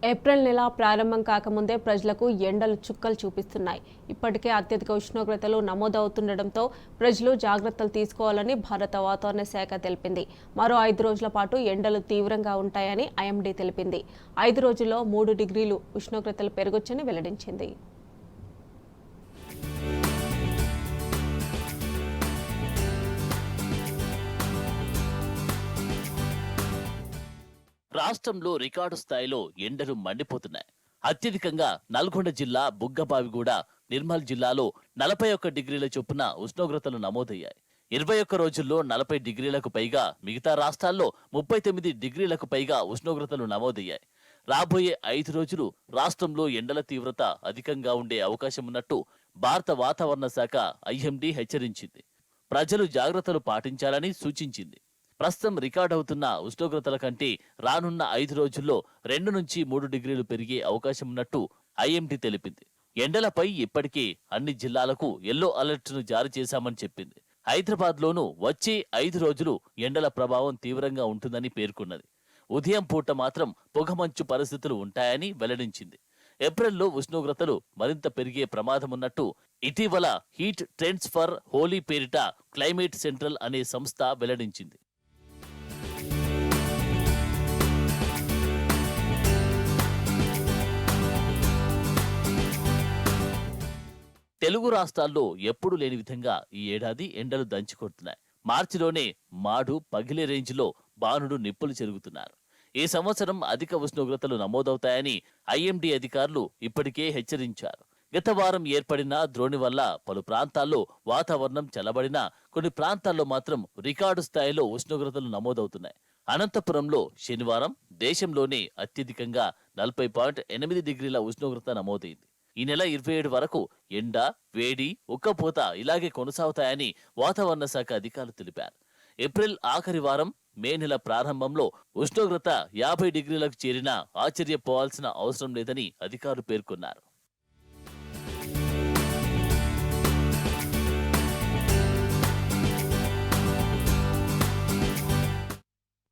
April నెల ప్రారంభం కాకముందే ప్రజలకు ఎండలు చుక్కలు చూపిస్తున్నాయి. ఇప్పటికే అత్యధిక ఉష్ణోగ్రతలు నమోదవుతుండటంతో ప్రజలు జాగ్రత్తలు తీసుకోవాలని భారత వాతావరణ శాఖ తెలిపింది. మరో 5 రోజుల పాటు ఎండలు తీవ్రంగా ఉంటాయని ఐఎండీ తెలిపింది. 5 రోజుల్లో 3 డిగ్రీలు ఉష్ణోగ్రతలు పెరగొచ్చని వెల్లడించింది. రాష్ట్రంలో రికార్డు స్థాయిలో ఎండలు మండిపోతున్నాయి. అత్యధికంగా నల్గొండ జిల్లా బుగ్గబావిగూడ, నిర్మల్ జిల్లాలో 41 డిగ్రీల చొప్పున ఉష్ణోగ్రతలు నమోదయ్యాయి. 21 రోజుల్లో 40 డిగ్రీలకు పైగా, మిగతా రాష్ట్రాల్లో 39 డిగ్రీలకు పైగా ఉష్ణోగ్రతలు నమోదయ్యాయి. రాబోయే 5 రోజులు రాష్ట్రంలో ఎండల తీవ్రత అధికంగా ఉండే అవకాశం ఉన్నట్టు భారత వాతావరణ శాఖ ఐఎండీ హెచ్చరించింది. ప్రజలు జాగ్రత్తలు పాటించాలని సూచించింది. ప్రస్తుతం రికార్డవుతున్న ఉష్ణోగ్రతల కంటే రానున్న 5 రోజుల్లో 2 నుంచి 3 డిగ్రీలు పెరిగే అవకాశం ఉన్నట్టు ఐఎండీ తెలిపింది. ఎండలపై ఇప్పటికే అన్ని జిల్లాలకు ఎల్లో అలర్ట్ను జారీ చేశామని చెప్పింది. హైదరాబాద్లోనూ వచ్చే 5 రోజులు ఎండల ప్రభావం తీవ్రంగా ఉంటుందని పేర్కొన్నది. ఉదయం పూట మాత్రం పొగమంచు పరిస్థితులు ఉంటాయని వెల్లడించింది. ఏప్రిల్లో ఉష్ణోగ్రతలు మరింత పెరిగే ప్రమాదమున్నట్టు ఇటీవల హీట్ ట్రెండ్స్ ఫర్ హోలీ పేరిట క్లైమేట్ సెంట్రల్ అనే సంస్థ వెల్లడించింది. తెలుగు రాష్ట్రాల్లో ఎప్పుడూ లేని విధంగా ఈ ఏడాది ఎండలు దంచుకొడుతున్నాయి. మార్చిలోనే మాడు పగిలే రేంజ్లో బాణుడు నిప్పులు చెరుగుతున్నారు. ఈ సంవత్సరం అధిక ఉష్ణోగ్రతలు నమోదవుతాయని ఐఎండీ అధికారులు ఇప్పటికే హెచ్చరించారు. గత వారం ఏర్పడిన ద్రోణి వల్ల పలు ప్రాంతాల్లో వాతావరణం చల్లబడినా కొన్ని ప్రాంతాల్లో మాత్రం రికార్డు స్థాయిలో ఉష్ణోగ్రతలు నమోదవుతున్నాయి. అనంతపురంలో శనివారం దేశంలోనే అత్యధికంగా 40.8 డిగ్రీల ఉష్ణోగ్రత నమోదైంది. ఈ నెల 27 వరకు ఎండ, వేడి, ఉక్కపోత ఇలాగే కొనసాగుతాయని వాతావరణ శాఖ అధికారులు తెలిపారు. ఏప్రిల్ ఆఖరి వారం, మే నెల ప్రారంభంలో ఉష్ణోగ్రత 50 డిగ్రీలకు చేరినా ఆశ్చర్యపోవాల్సిన అవసరం లేదని అధికారులు పేర్కొన్నారు.